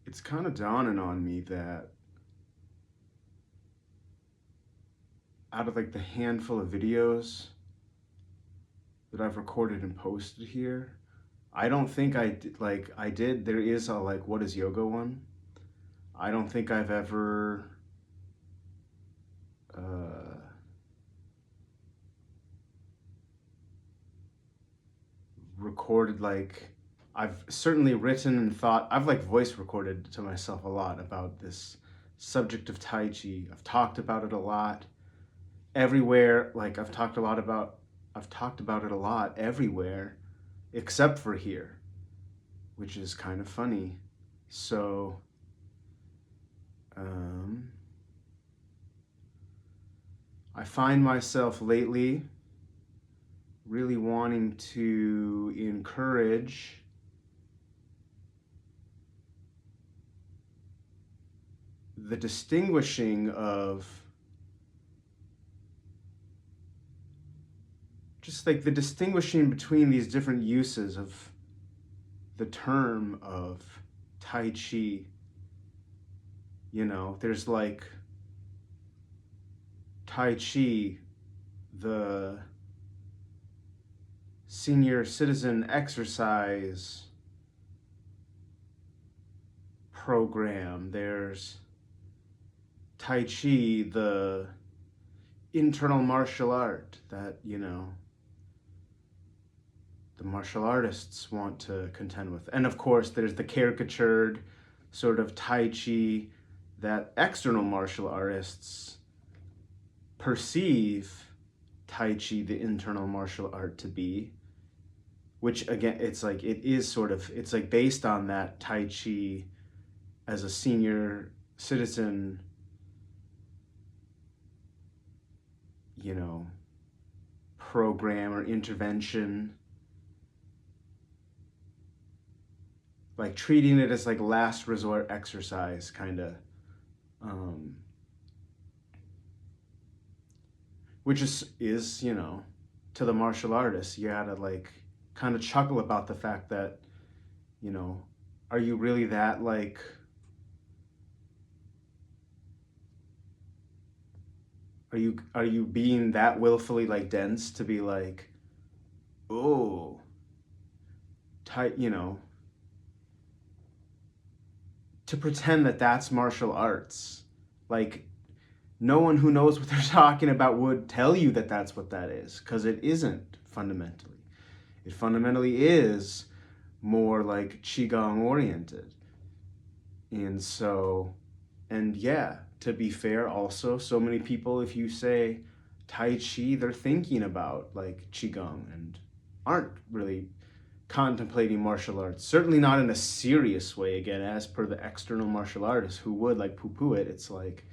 it's kind of dawning on me that out of like the handful of videos that I've recorded and posted here, I don't think I did, there is a like, what is yoga one? I don't think I've ever uh, recorded like, I've certainly written and thought, I've like voice recorded to myself a lot about this subject of Tai Chi. I've talked about it a lot everywhere. Like I've talked about it a lot everywhere except for here, which is kind of funny. So, um, I find myself lately really wanting to encourage the distinguishing of just like the distinguishing between these different uses of the term of Tai Chi. You know, there's like Tai Chi, the senior citizen exercise program. There's Tai Chi, the internal martial art that, you know, the martial artists want to contend with. And of course, there's the caricatured sort of Tai Chi that external martial artists perceive Tai Chi, the internal martial art, to be, which again, it's like, it is sort of, it's like based on that Tai Chi as a senior citizen, you know, program or intervention, like treating it as like last resort exercise, kind of, which is, you know, to the martial artist, you gotta like kind of chuckle about the fact that, you know, are you really that like, are you being that willfully like dense to be like, oh, tight, you know, to pretend that that's martial arts? Like, no one who knows what they're talking about would tell you that that's what that is, because it isn't fundamentally. It fundamentally is more like Qigong oriented. And so, and yeah, to be fair, also, so many people, if you say Tai Chi, they're thinking about like Qigong and aren't really contemplating martial arts. Certainly not in a serious way, again, as per the external martial artists who would like poo poo it. It's like,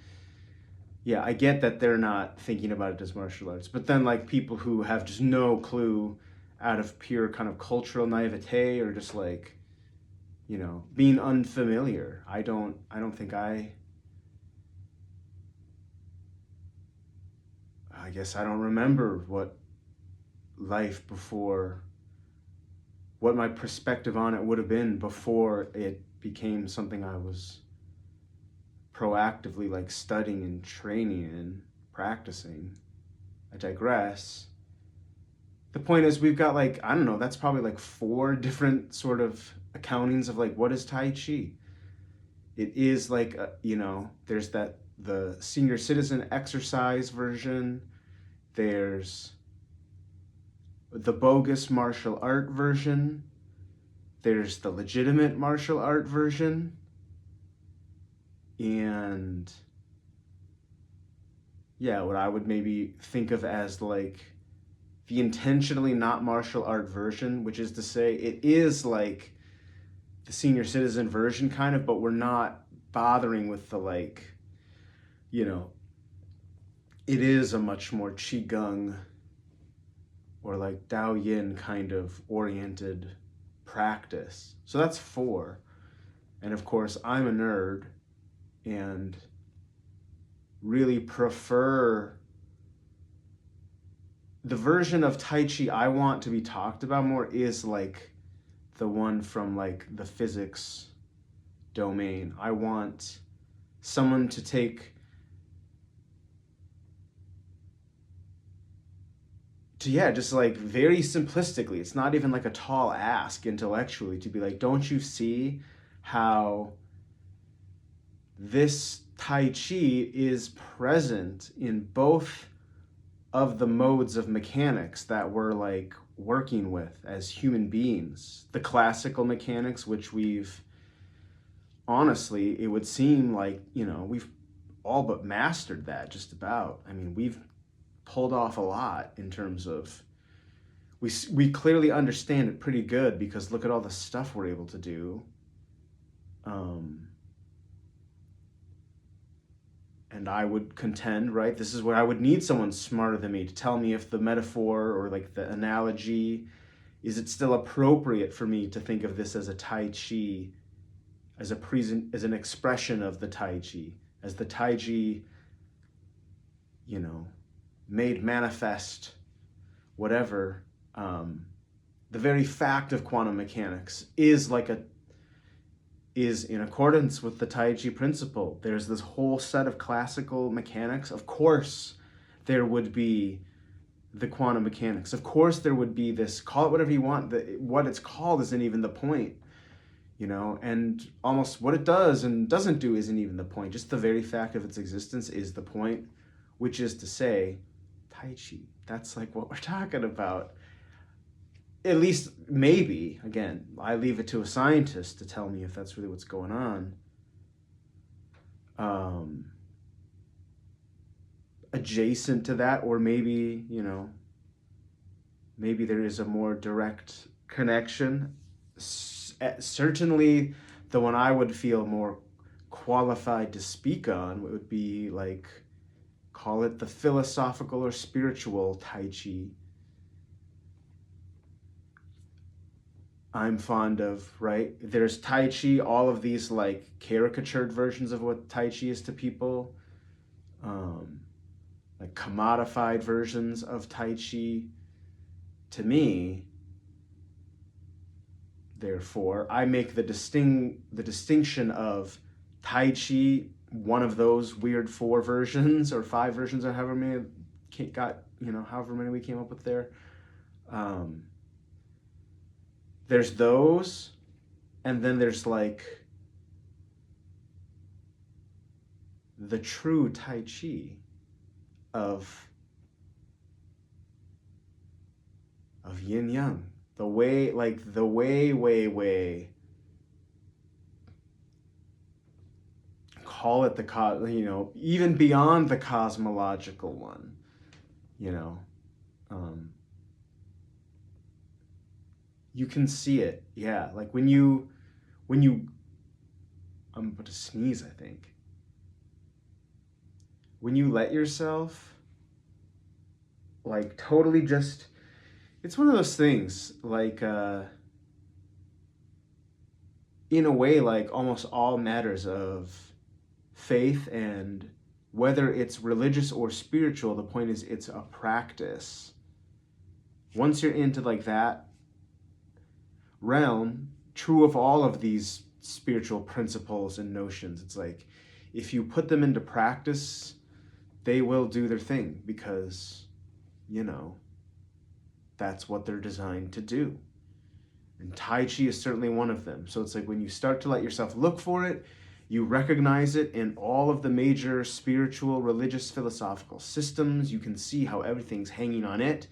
yeah, I get that they're not thinking about it as martial arts, but then like people who have just no clue out of pure kind of cultural naivete or just like, you know, being unfamiliar. I don't think I guess I don't remember what life before, what my perspective on it would have been before it became something I was proactively like studying and training and practicing. I digress. The point is, we've got like, I don't know, that's probably like 4 different sort of accountings of like, what is Tai Chi? It is like, you know, there's that, the senior citizen exercise version, there's the bogus martial art version, there's the legitimate martial art version, and yeah, what I would maybe think of as like the intentionally not martial art version, which is to say it is like the senior citizen version kind of, but we're not bothering with the like, you know, it is a much more Qigong or like Dao Yin kind of oriented practice. So that's 4. And of course, I'm a nerd and really prefer the version of Tai Chi I want to be talked about more is like the one from like the physics domain. I want someone to take, just like very simplistically, it's not even like a tall ask intellectually, to be like, don't you see how this Tai Chi is present in both of the modes of mechanics that we're like working with as human beings? The classical mechanics, which we've, honestly, it would seem like, we've all but mastered that just about. I mean, we've pulled off a lot in terms of, we clearly understand it pretty good because look at all the stuff we're able to do. And I would contend, right, this is where I would need someone smarter than me to tell me if the metaphor or like the analogy, is it still appropriate for me to think of this as a Tai Chi, as an expression of the Tai Chi, as the Tai Chi, made manifest, whatever. The very fact of quantum mechanics is in accordance with the Tai Chi principle. There's this whole set of classical mechanics. Of course, there would be the quantum mechanics. Of course, there would be this, call it whatever you want. What it's called isn't even the point, and almost what it does and doesn't do isn't even the point. Just the very fact of its existence is the point, which is to say, Tai Chi. That's like what we're talking about. At least, maybe, again, I leave it to a scientist to tell me if that's really what's going on. Adjacent to that, or maybe, maybe there is a more direct connection. Certainly, the one I would feel more qualified to speak on would be like, call it the philosophical or spiritual Tai Chi. I'm fond of, right? There's Tai Chi, all of these like caricatured versions of what Tai Chi is to people, like commodified versions of Tai Chi. To me, therefore, I make the distinction of Tai Chi, one of those weird 4 versions or 5 versions, or however many however many we came up with there. There's those, and then there's like the true Tai Chi of YinYang. The way, call it the even beyond the cosmological one, you can see it. Yeah, like when you I'm about to sneeze, I think. When you let yourself like totally just, it's one of those things like in a way, like almost all matters of faith, and whether it's religious or spiritual, the point is it's a practice. Once you're into like that realm, true of all of these spiritual principles and notions, it's like if you put them into practice, they will do their thing, because that's what they're designed to do. And Tai Chi is certainly one of them. So it's like when you start to let yourself look for it, you recognize it in all of the major spiritual, religious, philosophical systems. You can see how everything's hanging on it,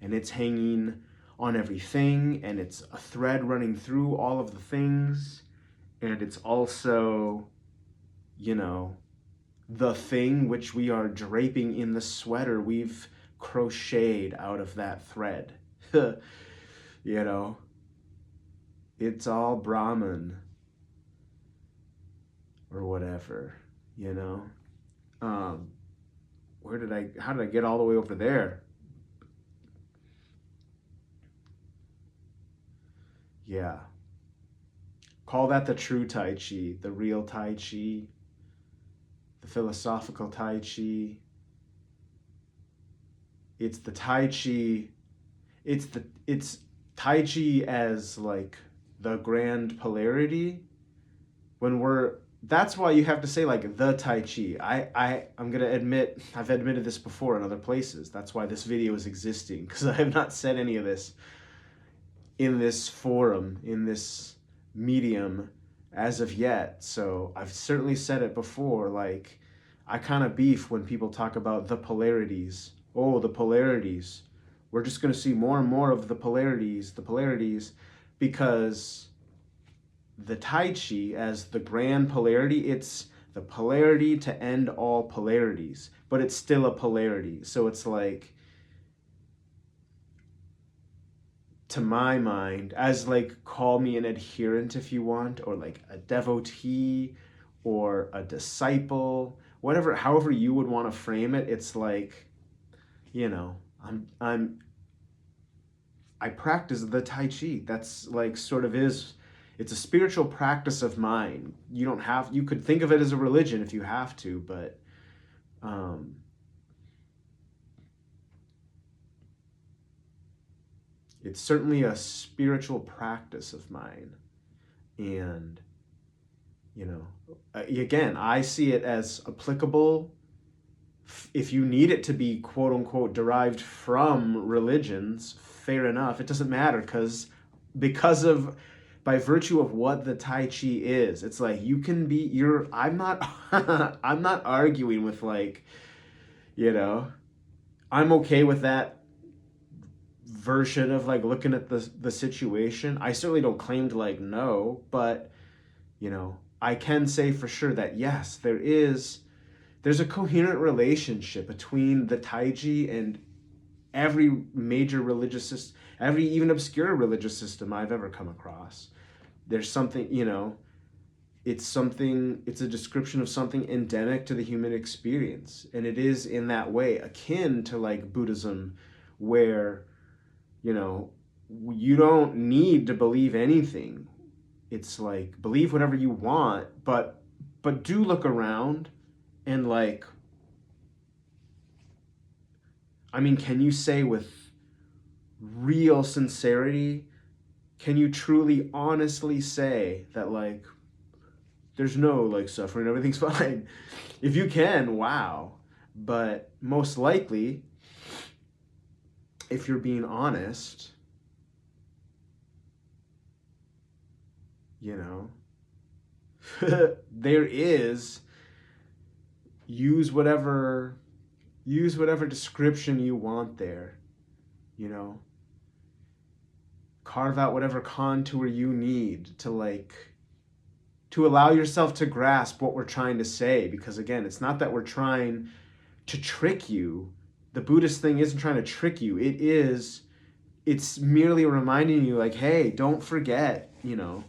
and it's hanging on everything, and it's a thread running through all of the things. And it's also, the thing which we are draping in the sweater we've crocheted out of that thread. It's all Brahman or whatever, how did I get all the way over there? Yeah. Call that the true Tai Chi, the real Tai Chi, the philosophical Tai Chi. It's the Tai Chi, it's Tai Chi as like the GrandPolarity, that's why you have to say like the Tai Chi. I'm gonna admit, I've admitted this before in other places. That's why this video is existing, because I have not said any of this in this forum, in this medium as of yet. So I've certainly said it before, like I kind of beef when people talk about the polarities. Oh, the polarities. We're just gonna see more and more of the polarities, because the Tai Chi as the grand polarity, it's the polarity to end all polarities, but it's still a polarity. So it's like, to my mind, as like, call me an adherent if you want, or like a devotee or a disciple, whatever, however you would want to frame it, it's like, you know, I practice the Tai Chi. That's like sort of is, it's a spiritual practice of mine. You could think of it as a religion if you have to, but it's certainly a spiritual practice of mine. And, you know, again, I see it as applicable if you need it to be quote unquote derived from religions. Fair enough. It doesn't matter, because of, by virtue of what the Tai Chi is, it's like you can be, I'm not I'm not arguing with, like, you know, I'm okay with that version of like looking at the situation. I certainly don't claim to like know, but you know, I can say for sure that yes, there's a coherent relationship between the Taiji and every major religious system, every even obscure religious system I've ever come across. There's something, you know, it's a description of something endemic to the human experience. And it is in that way akin to like Buddhism, where, you know, you don't need to believe anything. It's like, believe whatever you want, but do look around and like, I mean, can you say with real sincerity, can you truly honestly say that like there's no like suffering, everything's fine? If you can, wow. But most likely, if you're being honest, you know, there is, use whatever description you want there, you know, carve out whatever contour you need to like, to allow yourself to grasp what we're trying to say. Because again, it's not that we're trying to trick you. The Buddhist thing isn't trying to trick you. It's merely reminding you like, hey, don't forget, you know,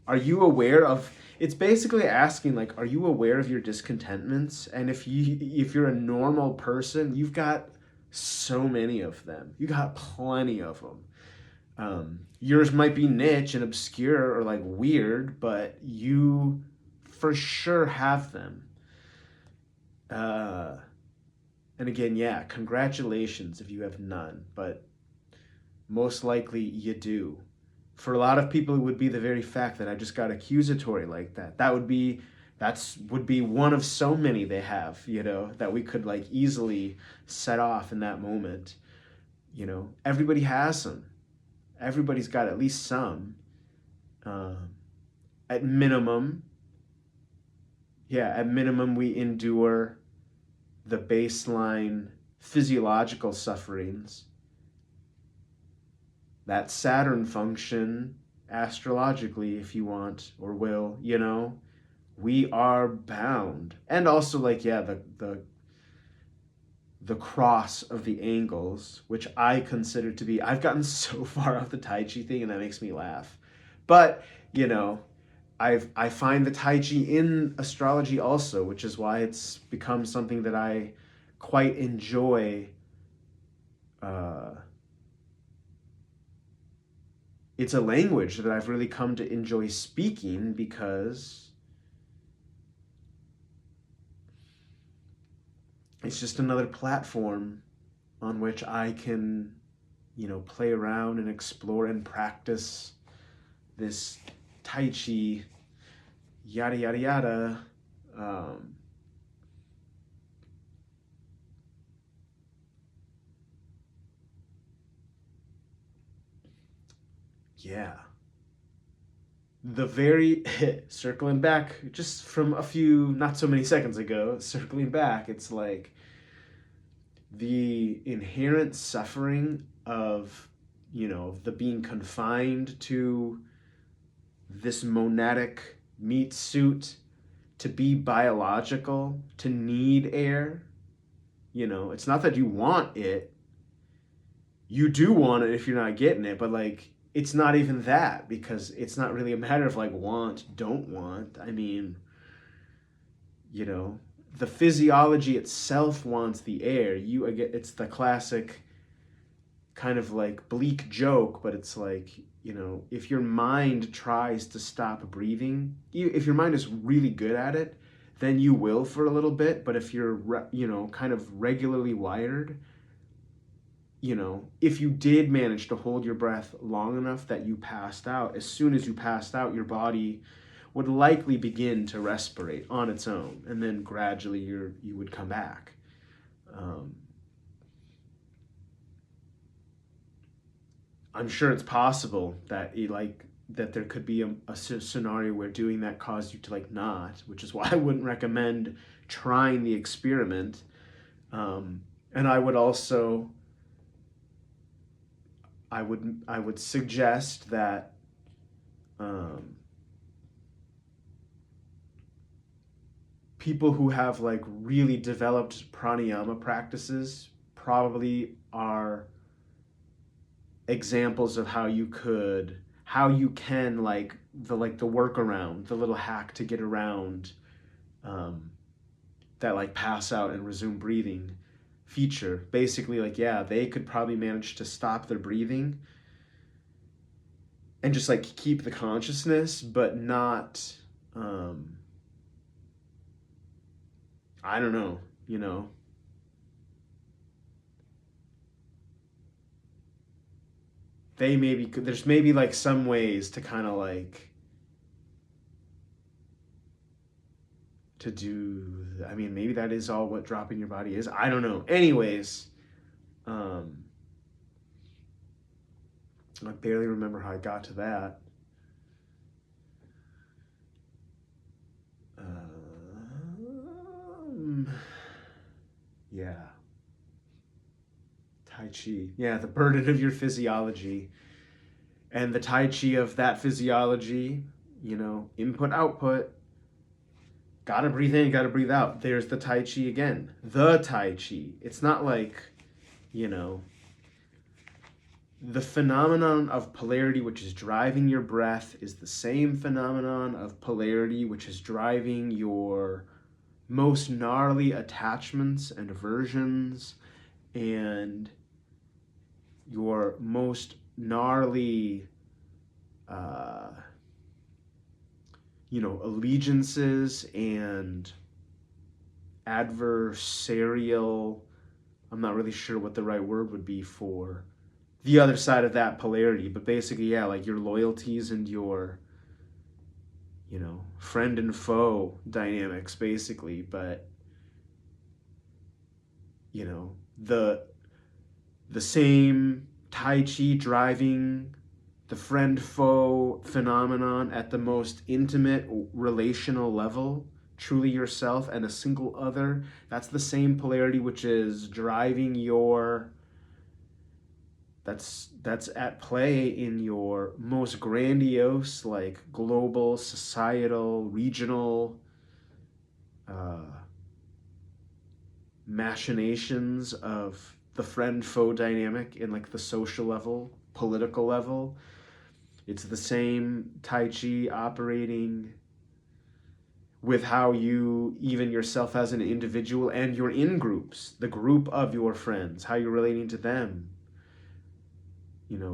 are you aware of, it's basically asking like, are you aware of your discontentments? And if you're a normal person, you've got so many of them. You got plenty of them. Yours might be niche and obscure or like weird, but you for sure have them. And again, yeah, congratulations if you have none, but most likely you do. For a lot of people, it would be the very fact that I just got accusatory like that. That would be one of so many they have, you know, that we could like easily set off in that moment. You know, everybody has them. Everybody's got at least some. At minimum, we endure the baseline physiological sufferings. That Saturn function, astrologically, if you want or will, you know, we are bound. And also, like, yeah, the cross of the angles, which I consider to be, I've gotten so far off the Tai Chi thing, and that makes me laugh. But, you know, I find the Tai Chi in astrology also, which is why it's become something that I quite enjoy. It's a language that I've really come to enjoy speaking, because it's just another platform on which I can, you know, play around and explore and practice this Tai Chi, yada, yada, yada. Yeah. The very, circling back just from a few, not so many seconds ago, circling back, it's like the inherent suffering of, the being confined to this monadic meat suit, to be biological, to need air. It's not that you want it. You do want it if you're not getting it, but like it's not even that, because it's not really a matter of like want, don't want. I mean, you know, the physiology itself wants the air. It's the classic kind of like bleak joke, but it's like, if your mind tries to stop breathing, if your mind is really good at it, then you will for a little bit. But if you're, kind of regularly wired, if you did manage to hold your breath long enough that you passed out, as soon as you passed out, your body would likely begin to respirate on its own, and then gradually you would come back. I'm sure it's possible that that there could be a scenario where doing that caused you to like not, which is why I wouldn't recommend trying the experiment. And I would also I would suggest that people who have like really developed pranayama practices probably are examples of how you can the workaround, the little hack to get around that like pass out and resume breathing feature. Basically, like, yeah, they could probably manage to stop their breathing and just like keep the consciousness, but not I don't know, there's maybe like some ways to kind of like to do, I mean, maybe that is all what dropping your body is. I don't know. Anyways, I barely remember how I got to that. Yeah. Tai Chi. Yeah, the burden of your physiology. And the Tai Chi of that physiology, input, output. Gotta breathe in, gotta breathe out. There's the Tai Chi again. The Tai Chi. It's not like, you know, the phenomenon of polarity which is driving your breath is the same phenomenon of polarity which is driving your most gnarly attachments and aversions and your most gnarly allegiances and adversarial, I'm not really sure what the right word would be for the other side of that polarity, but basically, yeah, like your loyalties and your, friend and foe dynamics, basically. But, the same Tai Chi driving the friend foe phenomenon at the most intimate relational level, truly yourself and a single other, that's the same polarity which is driving your, that's at play in your most grandiose, like global, societal, regional machinations of the friend foe dynamic in like the social level, political level. It's the same Tai Chi operating with how you, even yourself as an individual and your in groups, the group of your friends, how you're relating to them.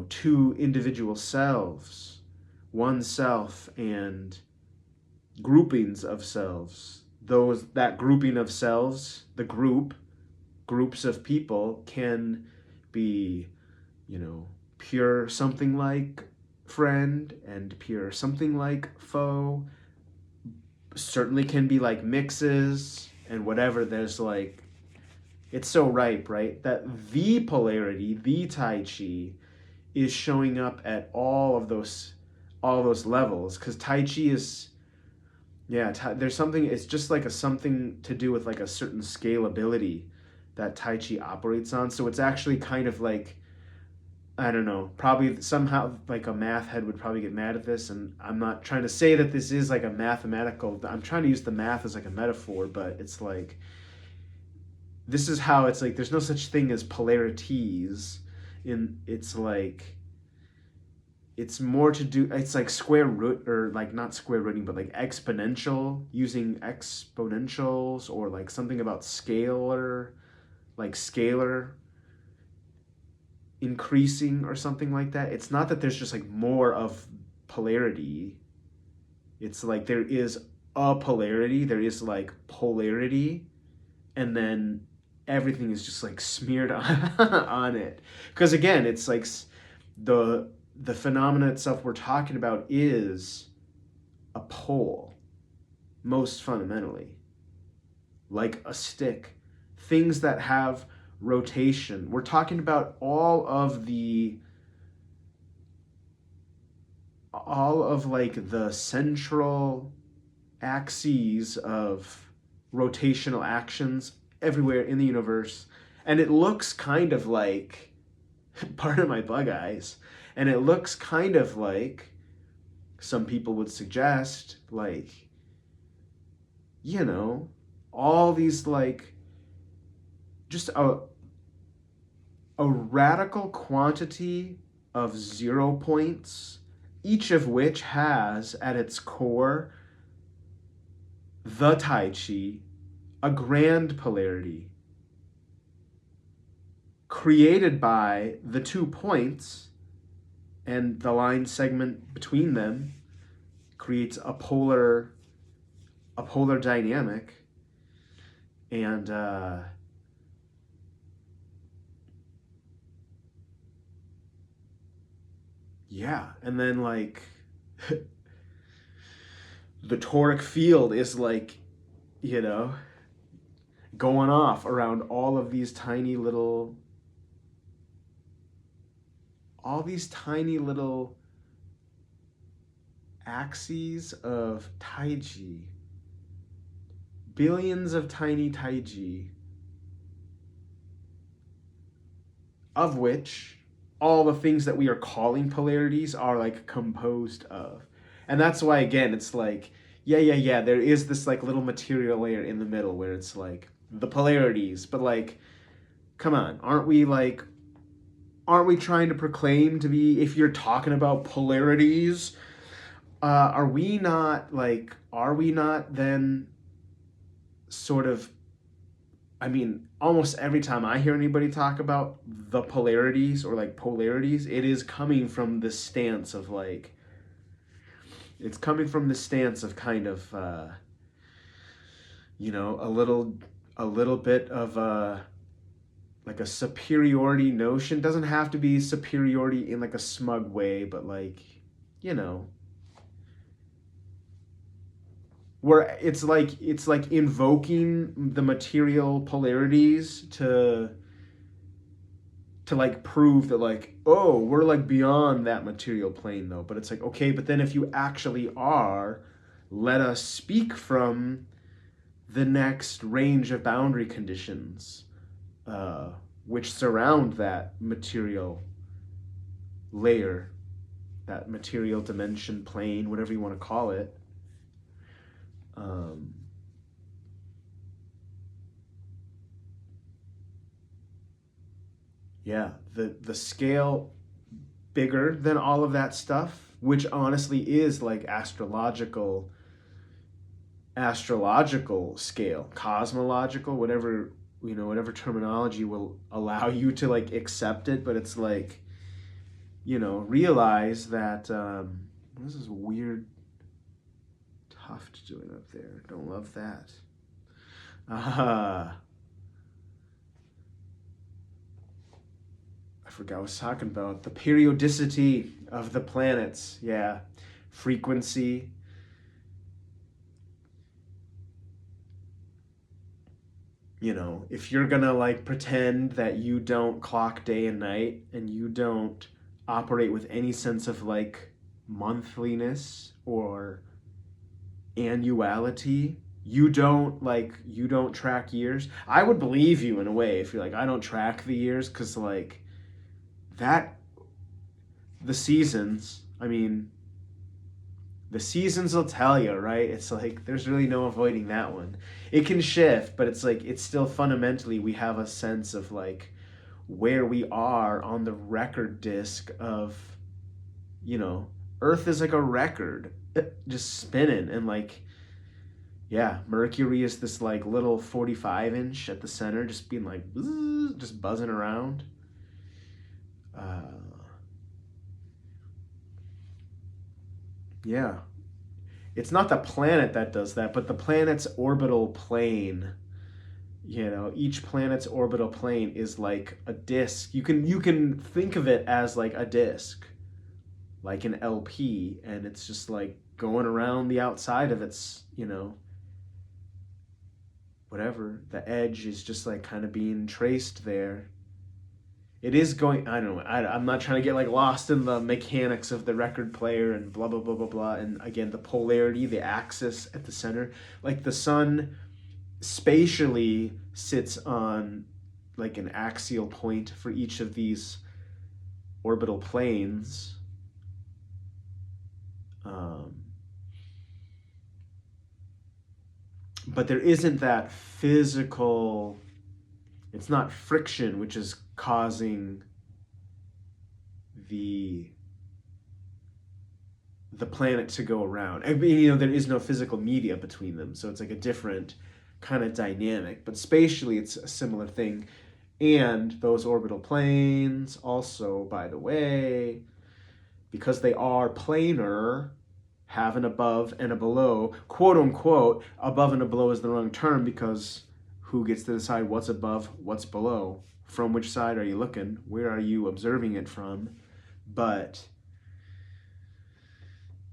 Two individual selves, one self and groupings of selves. That grouping of selves, the groups of people can be, pure something like friend and pure something like foe, certainly can be like mixes and whatever. There's like, it's so ripe, right? That the polarity, the Tai Chi, is showing up at all those levels. Because Tai Chi is, yeah, there's something. It's just like a something to do with like a certain scalability that Tai Chi operates on. So it's actually kind of like, I don't know, probably somehow like a math head would probably get mad at this, and I'm not trying to say that this is like a mathematical. I'm trying to use the math as like a metaphor, but it's like this is how it's like. There's no such thing as polarities. It's like it's more to do. It's like square root, or like not square rooting, but like exponential, using exponentials, or like something about scalar, like scalar increasing or something like that. It's not that there's just like more of polarity. It's like there is a polarity, there is like polarity, and then everything is just like smeared on it. Because again, it's like the phenomena itself we're talking about is a pole, most fundamentally, like a stick. Things that have rotation. We're talking about all of like the central axes of rotational actions everywhere in the universe. And it looks kind of like, pardon my bug eyes, and it looks kind of like, some people would suggest, like, all these like just a radical quantity of 0 points, each of which has at its core the Tai Chi, a grand polarity created by the 2 points, and the line segment between them creates a polar dynamic. And yeah, and then like the toric field is like, going off around all these tiny little axes of Taiji, billions of tiny Taiji, of which all the things that we are calling polarities are like composed of. And that's why, again, it's like, yeah, there is this like little material layer in the middle where it's like the polarities, but like, come on, aren't we trying to proclaim to be, if you're talking about polarities, are we not then sort of, I mean, almost every time I hear anybody talk about the polarities or like polarities, it is coming from the stance of like, it's coming from the stance of kind of, a little bit of like a superiority notion. Doesn't have to be superiority in like a smug way, but like, where it's like invoking the material polarities to like prove that like, oh, we're like beyond that material plane though. But it's like, okay, but then if you actually are, let us speak from the next range of boundary conditions which surround that material layer, that material dimension, plane, whatever you want to call it. Yeah, the scale bigger than all of that stuff, which honestly is like astrological scale, cosmological, whatever terminology will allow you to like accept it. But it's like, realize that what is this weird tuft doing up there? Don't love that. I forgot what I was talking about. The periodicity of the planets. Yeah. Frequency. you know, if you're gonna like pretend that you don't clock day and night and you don't operate with any sense of like monthliness or annuality, you don't track years, I would believe you in a way if you're like, I don't track the years, because like that, the seasons, I mean, the seasons will tell you, right? It's like there's really no avoiding that one. It can shift, but it's like it's still fundamentally we have a sense of like where we are on the record disc of, you know, Earth is like a record just spinning, and like, yeah, Mercury is this like little 45-inch at the center just being like just buzzing around. uh yeah, it's not the planet that does that, but the planet's orbital plane. You know, each planet's orbital plane is like a disk. You can think of it as like a disk, like an LP, and it's just like going around the outside of its, you know, whatever. The edge is just like kind of being traced there. It is going, I don't know, I'm not trying to get like lost in the mechanics of the record player and blah blah blah blah blah, and again the polarity, the axis at the center. Like the sun spatially sits on like an axial point for each of these orbital planes. um, but there isn't that physical, it's not friction which is causing the the planet to go around. I mean, you know, there is no physical media between them, so it's like a different kind of dynamic. But spatially, it's a similar thing. And those orbital planes, also, by the way, because they are planar, have an above and a below. Quote unquote, above and a below is the wrong term, because who gets to decide what's above, what's below? From which side are you looking? Where are you observing it from? But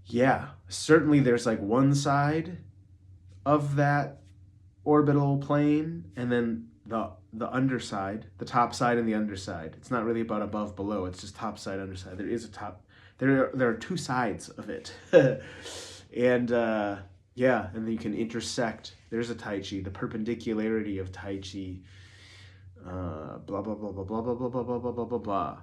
yeah, certainly there's like one side of that orbital plane, and then the underside, the top side and the underside. It's not really about above below, it's just top side underside. There is a top, there are two sides of it. And yeah, and then you can intersect. There's a Tai Chi, the perpendicularity of Tai Chi. Blah blah blah blah blah blah blah blah blah blah blah blah blah.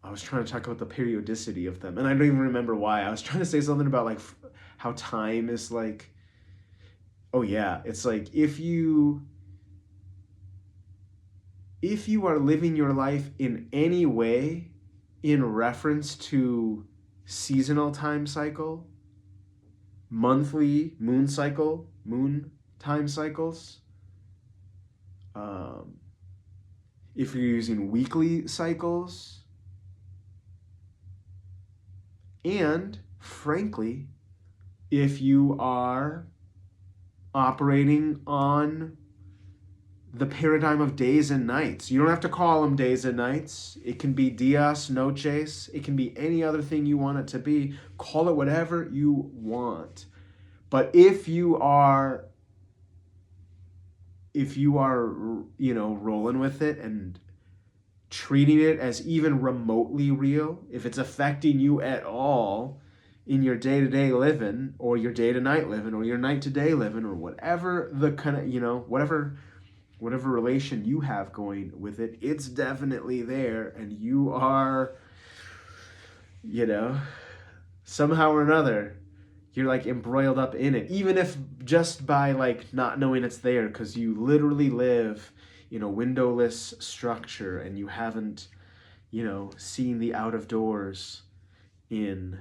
I was trying to talk about the periodicity of them, and I don't even remember why. I was trying to say something about like how time is like, oh yeah, it's like if you are living your life in any way in reference to seasonal time cycle, monthly moon cycle, moon time cycles, um, if you're using weekly cycles, and frankly, if you are operating on the paradigm of days and nights. You don't have to call them days and nights. It can be dias, noches. It can be any other thing you want it to be. Call it whatever you want. But if you are, you know, rolling with it and treating it as even remotely real, if it's affecting you at all in your day-to-day living, or your day-to-night living, or your night-to-day living, or whatever the kind of, you know, whatever relation you have going with it, it's definitely there, and you are, you know, somehow or another, you're like embroiled up in it, even if just by like not knowing it's there, because you literally live in a windowless structure and you haven't, you know, seen the out of doors in,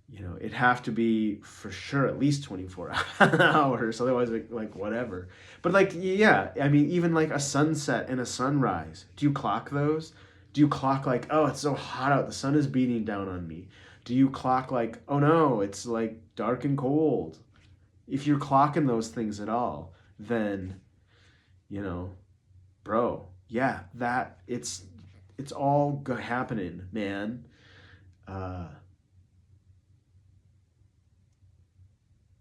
you know, it'd have to be for sure at least 24 hours, otherwise like whatever. But like, yeah, I mean, even like a sunset and a sunrise, do you clock those? Do you clock like, oh, it's so hot out, the sun is beating down on me? Do you clock like, oh no, it's like dark and cold? If you're clocking those things at all, then, you know, bro, yeah, that it's all happening, man. uh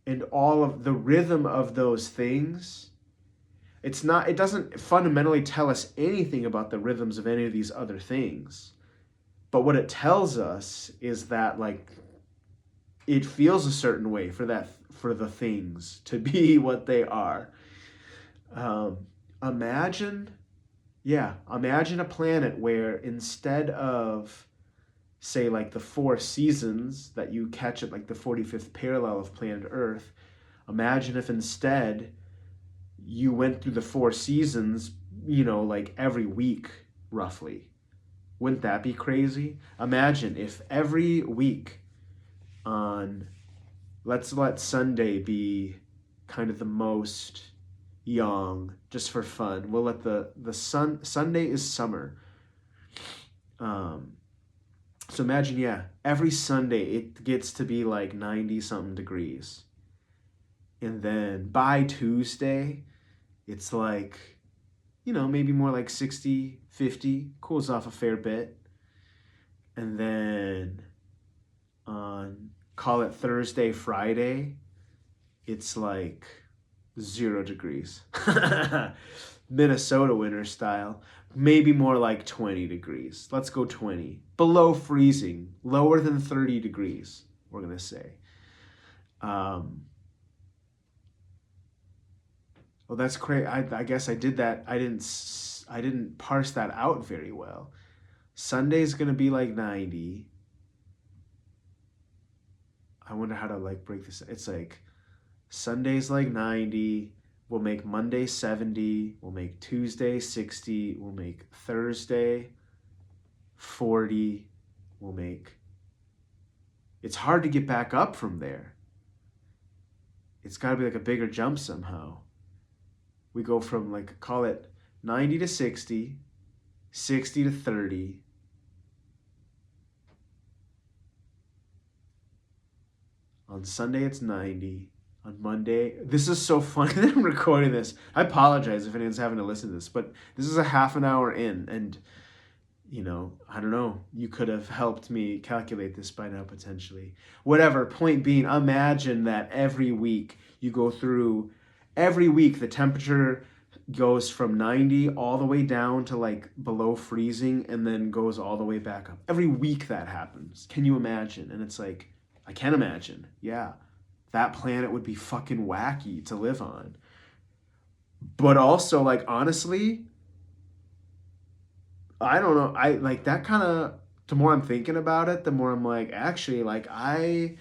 and all of the rhythm of those things, it doesn't fundamentally tell us anything about the rhythms of any of these other things. But what it tells us is that, like, it feels a certain way for the things to be what they are. Imagine a planet where instead of, say, like the 4 seasons that you catch at like the 45th parallel of planet Earth, imagine if instead you went through the 4 seasons, like every week, roughly. Wouldn't that be crazy? Imagine if every week let's let Sunday be kind of the most yang, just for fun. We'll let Sunday is summer. So imagine, every Sunday it gets to be like 90 something degrees. And then by Tuesday, it's like, maybe more like 60, 50, cools off a fair bit. And then on, call it Thursday, Friday, it's like 0 degrees. Minnesota winter style. Maybe more like 20 degrees. Let's go 20. Below freezing. Lower than 30 degrees, we're going to say. Well, that's crazy. I guess I did that. I didn't parse that out very well. Sunday's going to be like 90. I wonder how to like break this. It's like Sunday's like 90. We'll make Monday 70. We'll make Tuesday 60. We'll make Thursday 40. We'll make... It's hard to get back up from there. It's got to be like a bigger jump somehow. We go from like, call it 90 to 60, 60 to 30. On Sunday, it's 90. On Monday, this is so funny that I'm recording this. I apologize if anyone's having to listen to this, but this is a half an hour in, and, I don't know, you could have helped me calculate this by now, potentially. Whatever, point being, imagine that every week you go through, every week the temperature goes from 90 all the way down to like below freezing and then goes all the way back up. Every week that happens. Can you imagine? And it's like, I can imagine. Yeah. That planet would be fucking wacky to live on. But also, like, honestly, I don't know. I like that kind of, the more I'm thinking about it, the more I'm like, actually, like, I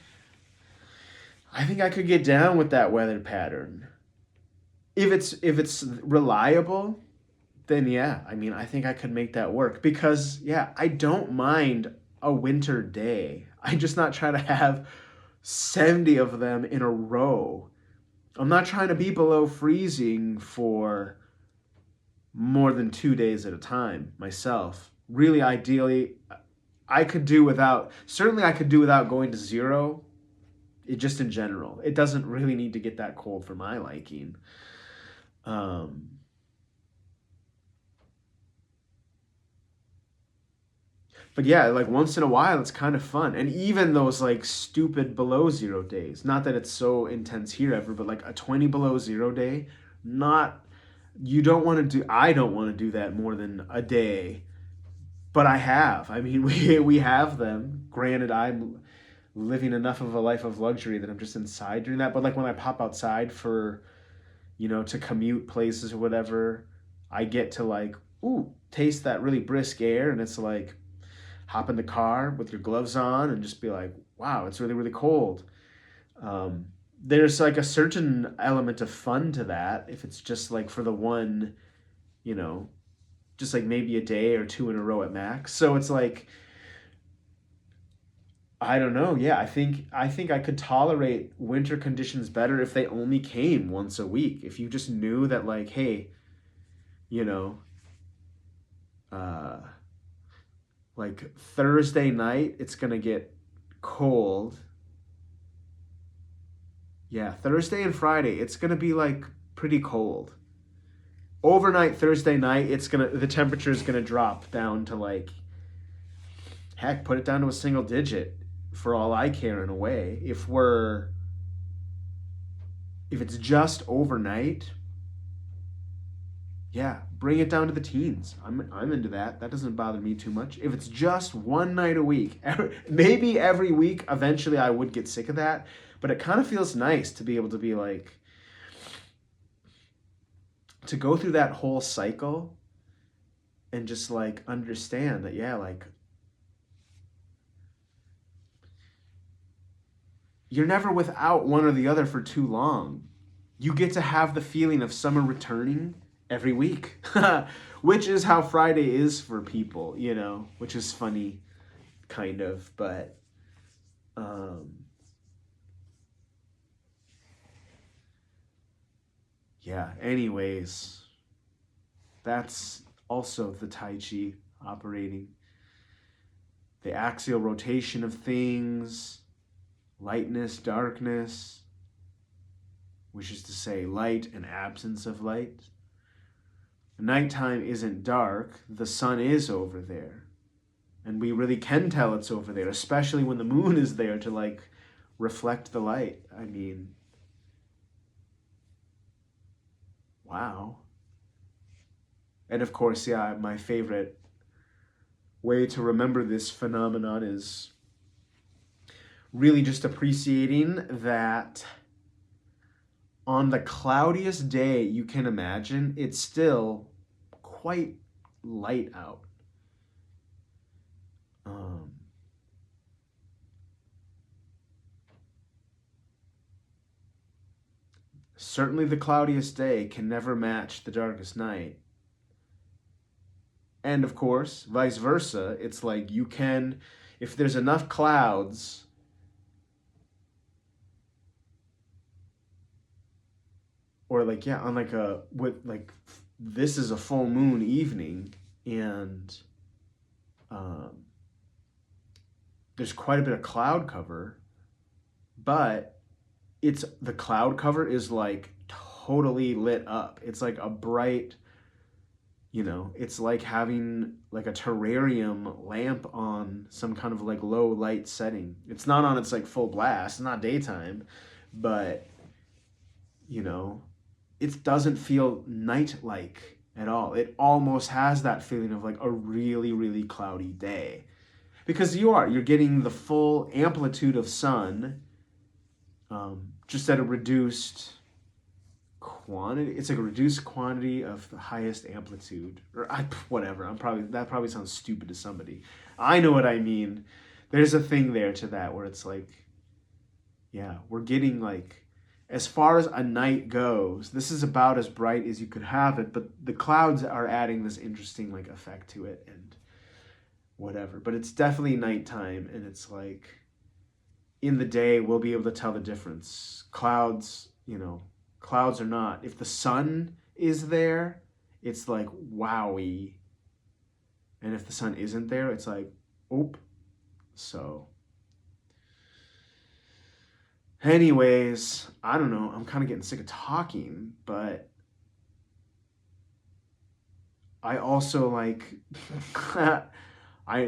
think I could get down with that weather pattern. If it's reliable, then yeah, I mean, I think I could make that work because, yeah, I don't mind a winter day. I'm just not trying to have 70 of them in a row. I'm not trying to be below freezing for more than 2 days at a time myself. Really, ideally, I could do without going to 0. Just in general. It doesn't really need to get that cold for my liking. But yeah, like once in a while, it's kind of fun. And even those like stupid below 0 days, not that it's so intense here ever, but like a 20 below 0 day, I don't want to do that more than a day. But I have. I mean, we have them. Granted, I'm living enough of a life of luxury that I'm just inside during that. But like when I pop outside for, to commute places or whatever, I get to like, taste that really brisk air. And it's like, hop in the car with your gloves on and just be like, wow, it's really, really cold. There's like a certain element of fun to that if it's just like for the one, just like maybe a day or 2 in a row at max. So it's like, I don't know. Yeah, I think I could tolerate winter conditions better if they only came once a week. If you just knew that like, hey, like Thursday night, it's going to get cold. Yeah, Thursday and Friday, it's going to be like pretty cold. Overnight Thursday night, the temperature is going to drop down to like, heck, put it down to a single digit for all I care in a way. If we're If it's just overnight, yeah, bring it down to the teens. I'm into that. That doesn't bother me too much. If it's just one night a week, maybe every week, eventually I would get sick of that. But it kind of feels nice to be able to be like, to go through that whole cycle and just like understand that, yeah, like you're never without one or the other for too long. You get to have the feeling of summer returning every week, which is how Friday is for people, you know, which is funny, kind of, but yeah, anyways, that's also the Tai Chi operating. The axial rotation of things, lightness, darkness, which is to say light and absence of light. Nighttime isn't dark, the sun is over there. And we really can tell it's over there, especially when the moon is there to like reflect the light. I mean, wow. And of course, yeah, my favorite way to remember this phenomenon is really just appreciating that on the cloudiest day you can imagine, it's still quite light out. Certainly the cloudiest day can never match the darkest night. And of course, vice versa, it's like you can, if there's enough clouds, or like, yeah, on like a, with like, this is a full moon evening, and there's quite a bit of cloud cover, but it's, the cloud cover is like totally lit up. It's like a bright, you know, it's like having like a terrarium lamp on some kind of like low light setting. It's not on its like full blast, it's not daytime, but you know, it doesn't feel night-like at all. It almost has that feeling of like a really, really cloudy day. Because you're getting the full amplitude of sun, just at a reduced quantity. It's like a reduced quantity of the highest amplitude, or whatever. That probably sounds stupid to somebody. I know what I mean. There's a thing there to that where it's like, yeah, we're getting like, as far as a night goes, this is about as bright as you could have it, but the clouds are adding this interesting like effect to it and whatever. But it's definitely nighttime, and it's like in the day we'll be able to tell the difference. Clouds, you know, clouds or not. If the sun is there, it's like wowie. And if the sun isn't there, it's like, oop. So anyways, I don't know. I'm kind of getting sick of talking, but I also like,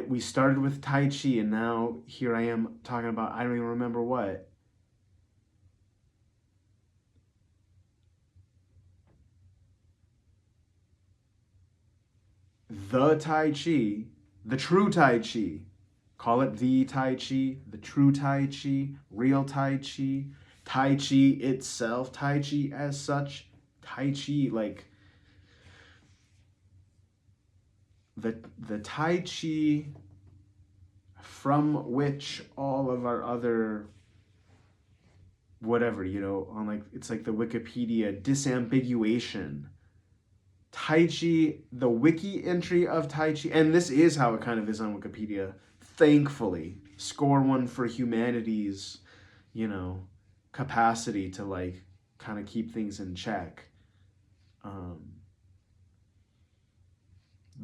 we started with Tai Chi, and now here I am talking about, I don't even remember what. The Tai Chi, the true Tai Chi. Call it the Tai Chi, the true Tai Chi, real Tai Chi, Tai Chi itself, Tai Chi as such, Tai Chi, like the Tai Chi from which all of our other whatever, you know, on like, it's like the Wikipedia disambiguation. Tai Chi, the wiki entry of Tai Chi, and this is how it kind of is on Wikipedia, thankfully. Score one for humanity's, you know, capacity to like kind of keep things in check.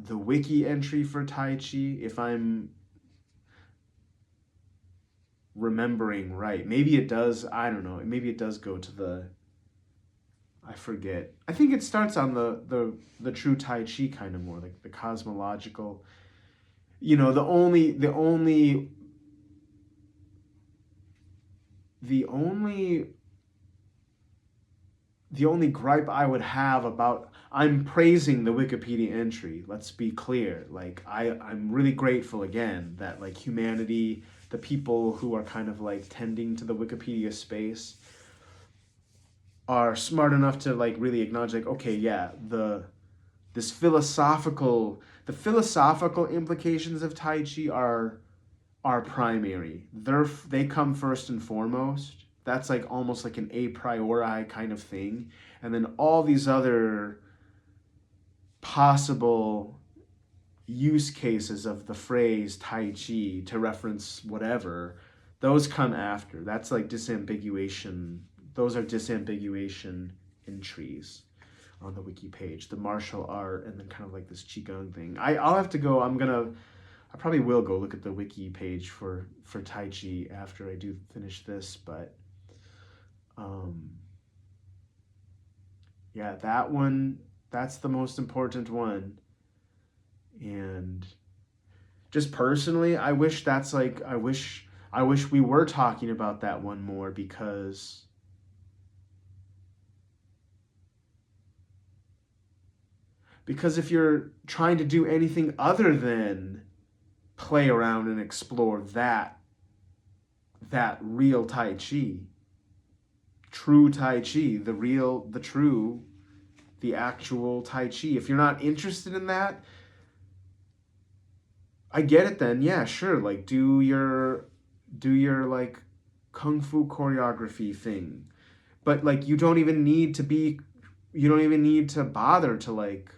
The wiki entry for Tai Chi, if I'm remembering right, maybe it does, I don't know, maybe it does go to the, I forget. I think it starts on the true Tai Chi kind of more, like the cosmological, you know, the only the only gripe I would have about, I'm praising the Wikipedia entry, let's be clear. Like, I'm really grateful again that like humanity, the people who are kind of like tending to the Wikipedia space are smart enough to like really acknowledge like, okay, yeah, this the philosophical implications of Tai Chi are primary. They come first and foremost. That's like almost like an a priori kind of thing. And then all these other possible use cases of the phrase Tai Chi to reference whatever, those come after. That's like disambiguation. Those are disambiguation entries on the wiki page. The martial art and then kind of like this Qigong thing. I'll have to go. I probably will go look at the wiki page for Tai Chi after I do finish this, but yeah, that one, that's the most important one. And just personally, I wish we were talking about that one more, because if you're trying to do anything other than play around and explore that real Tai Chi, true Tai Chi, the true, the actual Tai Chi. If you're not interested in that, I get it then. Yeah, sure. Like do your like kung fu choreography thing. But like you don't even need to bother to like,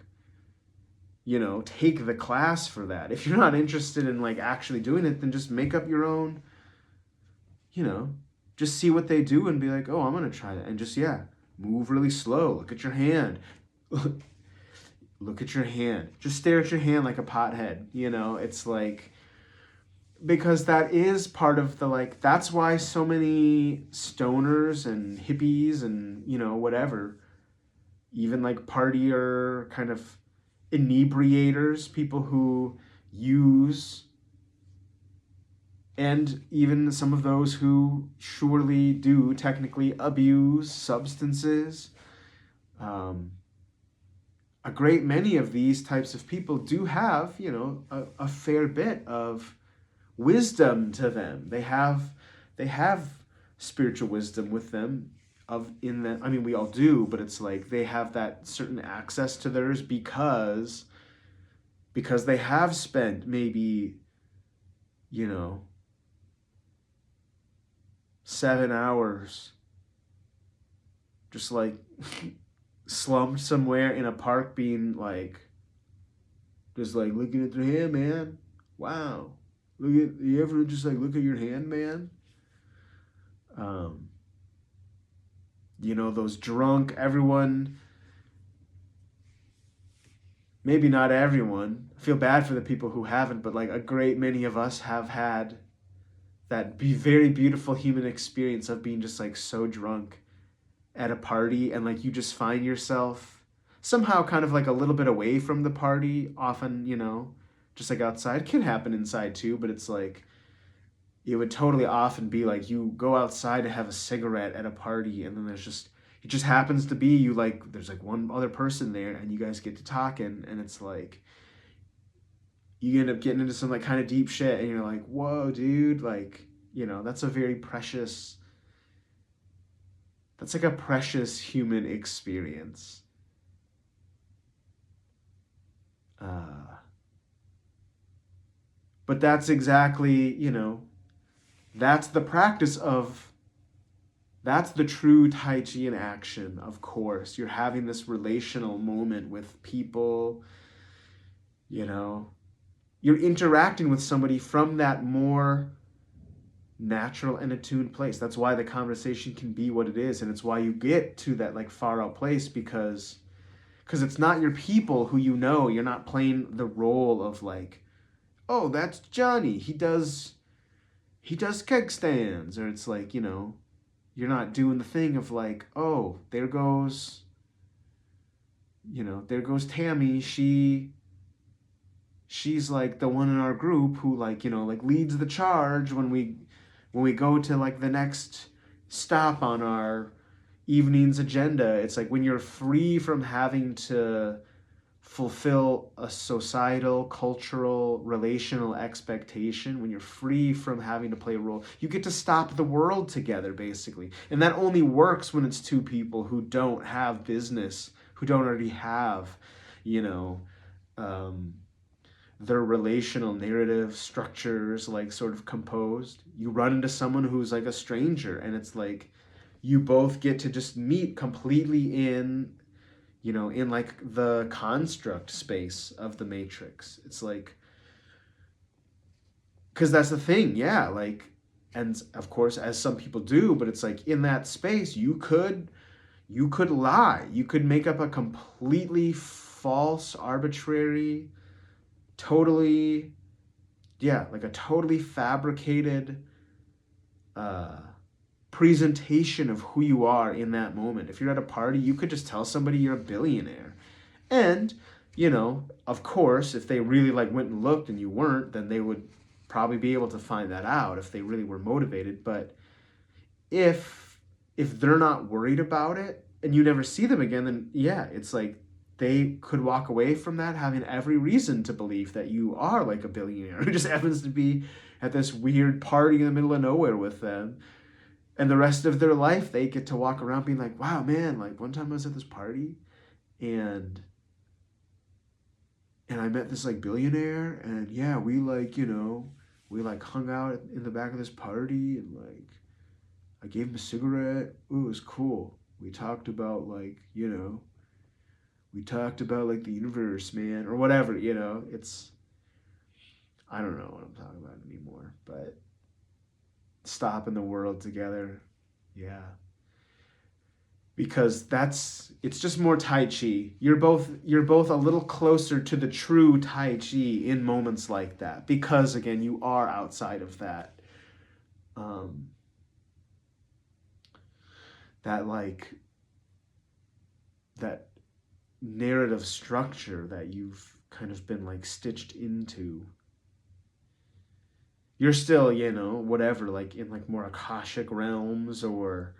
take the class for that. If you're not interested in like actually doing it, then just make up your own, just see what they do and be like, oh, I'm going to try that. And just, yeah, move really slow. Look at your hand. Look at your hand. Just stare at your hand like a pothead. It's like, because that is part of the, like, that's why so many stoners and hippies and, whatever, even like partier kind of inebriators, people who use, and even some of those who surely do technically abuse substances. A great many of these types of people do have, a fair bit of wisdom to them. They have spiritual wisdom with them, we all do, but it's like they have that certain access to theirs because they have spent maybe, 7 hours just like slumped somewhere in a park, being like, just like looking at their hand, man. Wow. You ever just like look at your hand, man? Those drunk, everyone, maybe not everyone. I feel bad for the people who haven't, but like a great many of us have had that very beautiful human experience of being just like so drunk at a party, and like you just find yourself somehow kind of like a little bit away from the party, often, just like outside. It can happen inside too, but it's like, it would totally often be like you go outside to have a cigarette at a party, and then it just happens to be you, like there's like one other person there and you guys get to talking, and it's like you end up getting into some like kind of deep shit, and you're like, whoa, dude, like, that's a very precious, that's like a precious human experience. But that's exactly, that's the practice of, that's the true Tai Chi in action, of course. You're having this relational moment with people, you're interacting with somebody from that more natural and attuned place. That's why the conversation can be what it is, and it's why you get to that like far out place, because it's not your people who you're not playing the role of like, oh, that's Johnny, he does keg stands, or it's like, you're not doing the thing of like, oh, there goes Tammy, she's like the one in our group who like, like leads the charge when we go to like the next stop on our, evening's agenda. It's like when you're free from having to fulfill a societal, cultural, relational expectation, when you're free from having to play a role, you get to stop the world together, basically. And that only works when it's two people who don't have business, who don't already have, you know, their relational narrative structures like sort of composed. You run into someone who's like a stranger, and it's like you both get to just meet completely in, you know, in like the construct space of the matrix. It's like, because that's the thing, yeah, like, and of course, as some people do, but it's like in that space, you could lie, you could make up a completely false, arbitrary, totally, yeah, like a totally fabricated presentation of who you are in that moment. If you're at a party, you could just tell somebody you're a billionaire. And, you know, of course, if they really like went and looked and you weren't, then they would probably be able to find that out if they really were motivated. But if they're not worried about it and you never see them again, then yeah, it's like they could walk away from that having every reason to believe that you are like a billionaire who just happens to be at this weird party in the middle of nowhere with them. And the rest of their life, they get to walk around being like, wow, man, like one time I was at this party and I met this like billionaire, and yeah, we like, you know, we like hung out in the back of this party, and like I gave him a cigarette. Ooh, it was cool. We talked about like, you know, we talked about like the universe, man, or whatever, you know. It's, I don't know what I'm talking about anymore, but stopping the world together, yeah. Because it's just more Tai Chi. You're both a little closer to the true Tai Chi in moments like that, because again, you are outside of that that like that narrative structure that you've kind of been like stitched into. You're still, you know, whatever, like in like more Akashic realms, or,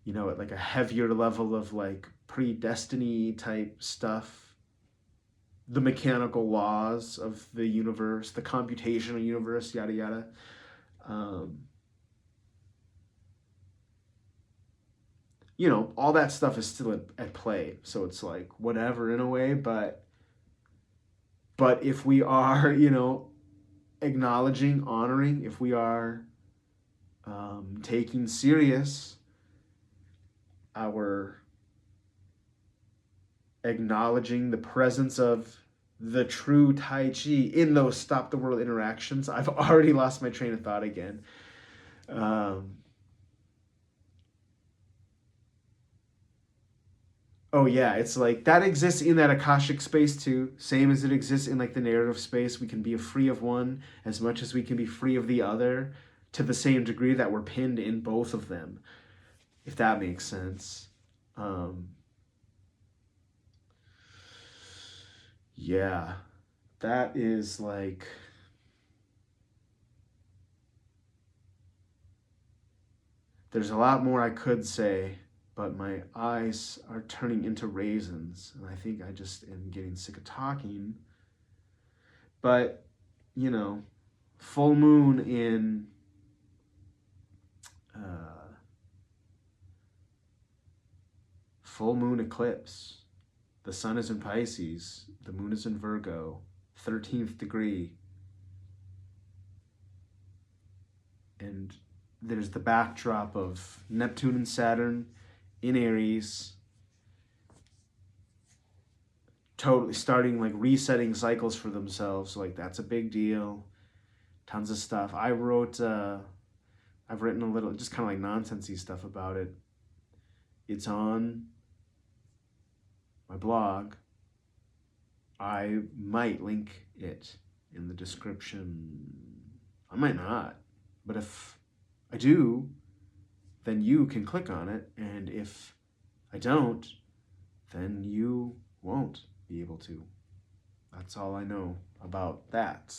you know, at like a heavier level of like predestiny type stuff, the mechanical laws of the universe, the computational universe, yada yada. You know, all that stuff is still at play. So it's like whatever in a way, but if we are, you know, acknowledging, honoring, if we are taking serious our acknowledging the presence of the true Tai Chi in those stop the world interactions. I've already lost my train of thought again. Oh yeah, it's like that exists in that Akashic space too, same as it exists in like the narrative space. We can be free of one as much as we can be free of the other, to the same degree that we're pinned in both of them, if that makes sense. Yeah, that is like, there's a lot more I could say, but my eyes are turning into raisins, and I think I just am getting sick of talking. But, you know, full moon in full moon eclipse. The sun is in Pisces, the moon is in Virgo, 13th degree. And there's the backdrop of Neptune and Saturn in Aries, totally starting like resetting cycles for themselves. Like that's a big deal. Tons of stuff. I've written a little, just kind of like nonsensey stuff about it. It's on my blog. I might link it in the description. I might not, but if I do, then you can click on it, and if I don't, then you won't be able to. That's all I know about that.